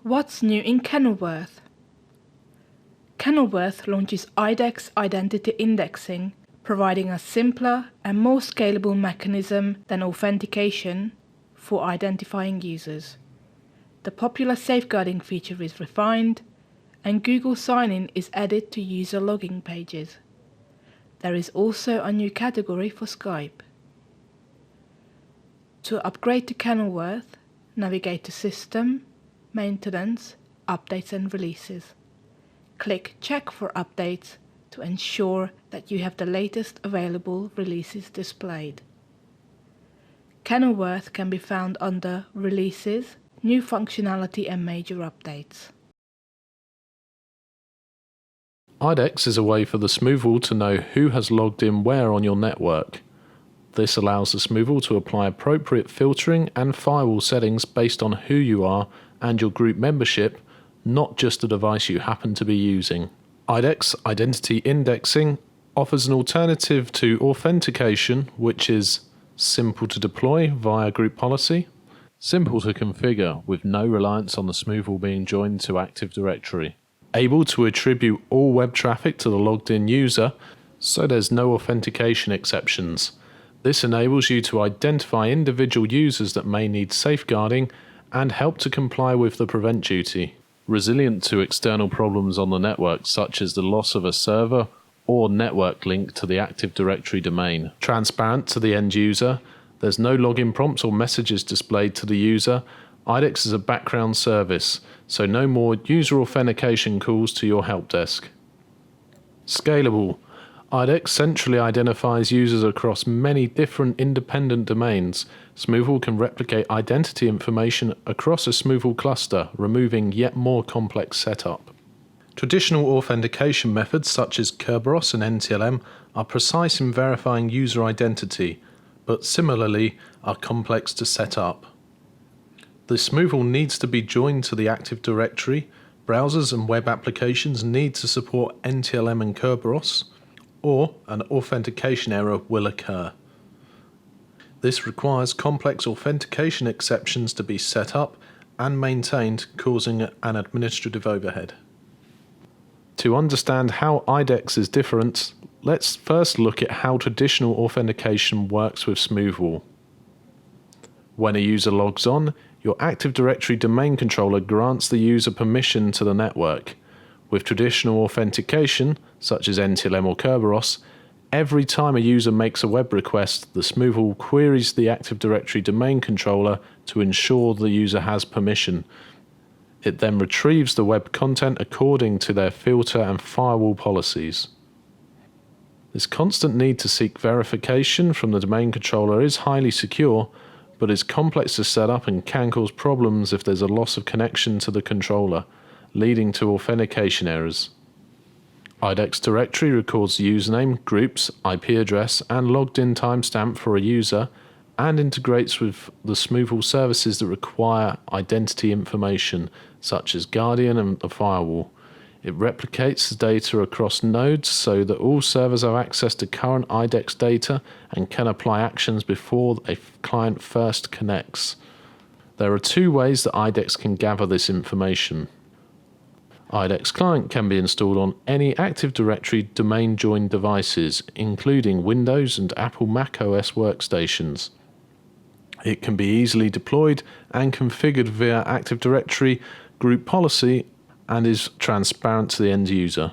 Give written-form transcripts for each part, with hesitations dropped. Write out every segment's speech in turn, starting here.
What's new in Kenilworth? Kenilworth launches IDex Identity Indexing, providing a simpler and more scalable mechanism than authentication for identifying users. The popular safeguarding feature is refined, and Google Sign-in is added to user login pages. There is also a new category for Skype. To upgrade to Kenilworth, navigate to System, Maintenance, Updates and Releases. Click Check for Updates to ensure that you have the latest available releases displayed. Kenilworth can be found under Releases, New Functionality and Major Updates. IDex is a way for the smoothwall to know who has logged in where on your network. This allows the smoothwall to apply appropriate filtering and firewall settings based on who you are and your group membership, not just the device you happen to be using. IDex Identity Indexing offers an alternative to authentication, which is simple to deploy via group policy, simple to configure with no reliance on the smoothwall being joined to Active Directory, able to attribute all web traffic to the logged in user, so there's no authentication exceptions. This enables you to identify individual users that may need safeguarding and help to comply with the prevent duty. Resilient to external problems on the network, such as the loss of a server or network link to the Active Directory domain. Transparent to the end user, there's no login prompts or messages displayed to the user. IDex is a background service, so no more user authentication calls to your help desk. Scalable. IDex centrally identifies users across many different independent domains. Smoothwall can replicate identity information across a Smoothwall cluster, removing yet more complex setup. Traditional authentication methods such as Kerberos and NTLM are precise in verifying user identity, but similarly are complex to set up. The Smoothwall needs to be joined to the Active Directory. Browsers and web applications need to support NTLM and Kerberos, or an authentication error will occur. This requires complex authentication exceptions to be set up and maintained, causing an administrative overhead. To understand how IDex is different, let's first look at how traditional authentication works with Smoothwall. When a user logs on, your Active Directory domain controller grants the user permission to the network. With traditional authentication, such as NTLM or Kerberos, every time a user makes a web request, the Smoothwall queries the Active Directory domain controller to ensure the user has permission. It then retrieves the web content according to their filter and firewall policies. This constant need to seek verification from the domain controller is highly secure, but is complex to set up and can cause problems if there's a loss of connection to the controller, leading to authentication errors. IDex Directory records username, groups, IP address, and logged in timestamp for a user, and integrates with the Smoothwall services that require identity information, such as Guardian and the firewall. It replicates the data across nodes so that all servers have access to current IDex data and can apply actions before a client first connects. There are two ways that IDex can gather this information. IDex Client can be installed on any Active Directory domain-joined devices, including Windows and Apple macOS workstations. It can be easily deployed and configured via Active Directory group policy and is transparent to the end user.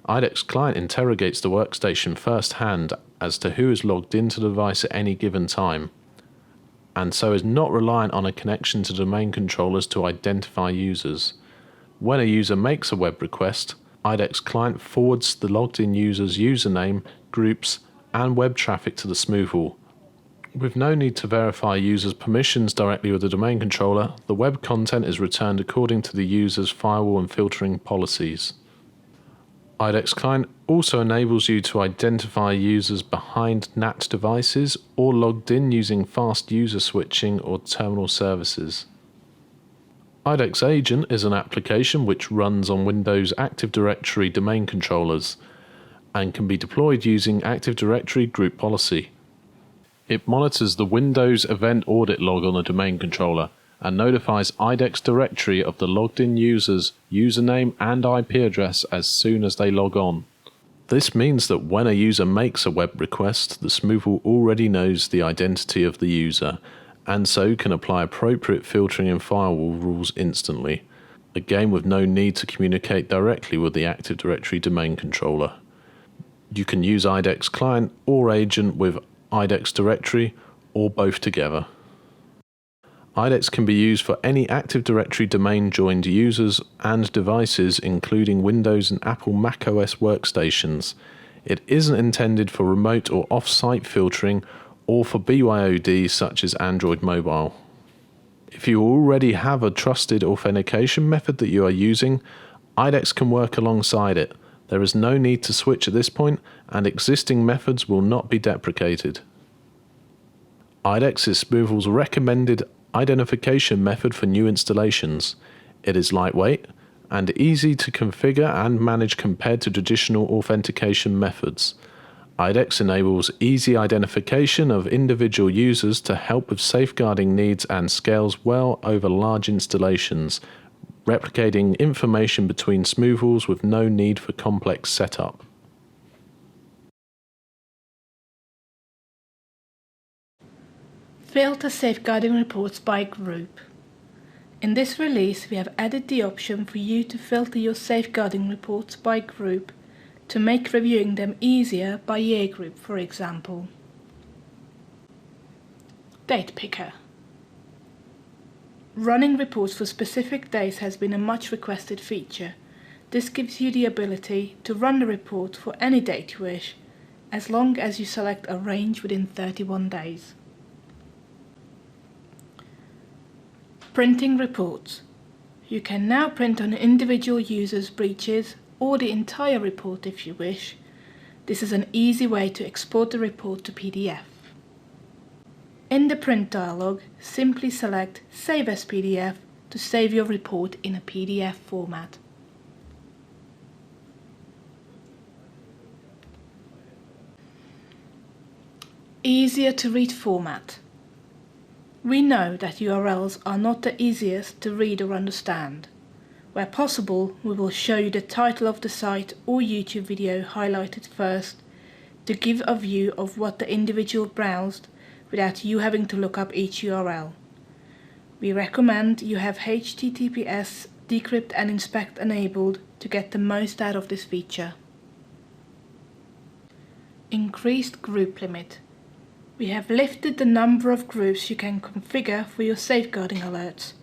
IDex Client interrogates the workstation firsthand as to who is logged into the device at any given time, and so is not reliant on a connection to domain controllers to identify users. When a user makes a web request, IDex Client forwards the logged-in user's username, groups, and web traffic to the Smoothwall. With no need to verify a user's permissions directly with the domain controller, the web content is returned according to the user's firewall and filtering policies. IDex Client also enables you to identify users behind NAT devices or logged in using fast user switching or terminal services. IDex Agent is an application which runs on Windows Active Directory domain controllers and can be deployed using Active Directory group policy. It monitors the Windows event audit log on the domain controller and notifies IDex directory of the logged in user's username and IP address as soon as they log on. This means that when a user makes a web request, the Smoothwall already knows the identity of the user, and so can apply appropriate filtering and firewall rules instantly, again with no need to communicate directly with the Active Directory domain controller. You can use IDex Client or Agent with IDex Directory, or both together. IDex can be used for any Active Directory domain joined users and devices, including Windows and Apple macOS workstations. It isn't intended for remote or off-site filtering or for BYOD such as Android Mobile. If you already have a trusted authentication method that you are using, IDex can work alongside it. There is no need to switch at this point, and existing methods will not be deprecated. IDex is Smoothwall's recommended identification method for new installations. It is lightweight and easy to configure and manage compared to traditional authentication methods. IDex enables easy identification of individual users to help with safeguarding needs and scales well over large installations, replicating information between Smoothwalls with no need for complex setup. Filter safeguarding reports by group. In this release, we have added the option for you to filter your safeguarding reports by group to make reviewing them easier by year group, for example. Date Picker. Running reports for specific days has been a much requested feature. This gives you the ability to run the report for any date you wish, as long as you select a range within 31 days. Printing reports. You can now print on individual users' breaches or the entire report if you wish. This is an easy way to export the report to PDF. In the print dialog, simply select Save as PDF to save your report in a PDF format. Easier to read format. We know that URLs are not the easiest to read or understand. Where possible, we will show you the title of the site or YouTube video highlighted first to give a view of what the individual browsed without you having to look up each URL. We recommend you have HTTPS decrypt and inspect enabled to get the most out of this feature. Increased group limit. We have lifted the number of groups you can configure for your safeguarding alerts.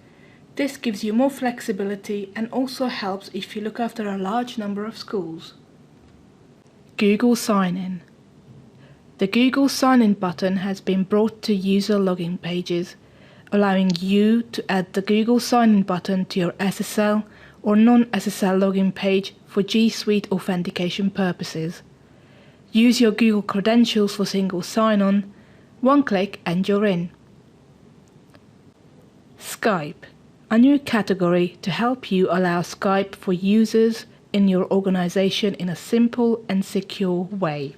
This gives you more flexibility and also helps if you look after a large number of schools. Google Sign-In. The Google Sign-In button has been brought to user login pages, allowing you to add the Google Sign-In button to your SSL or non-SSL login page for G Suite authentication purposes. Use your Google credentials for single sign-on. One click and you're in. Skype. A new category to help you allow Skype for users in your organization in a simple and secure way.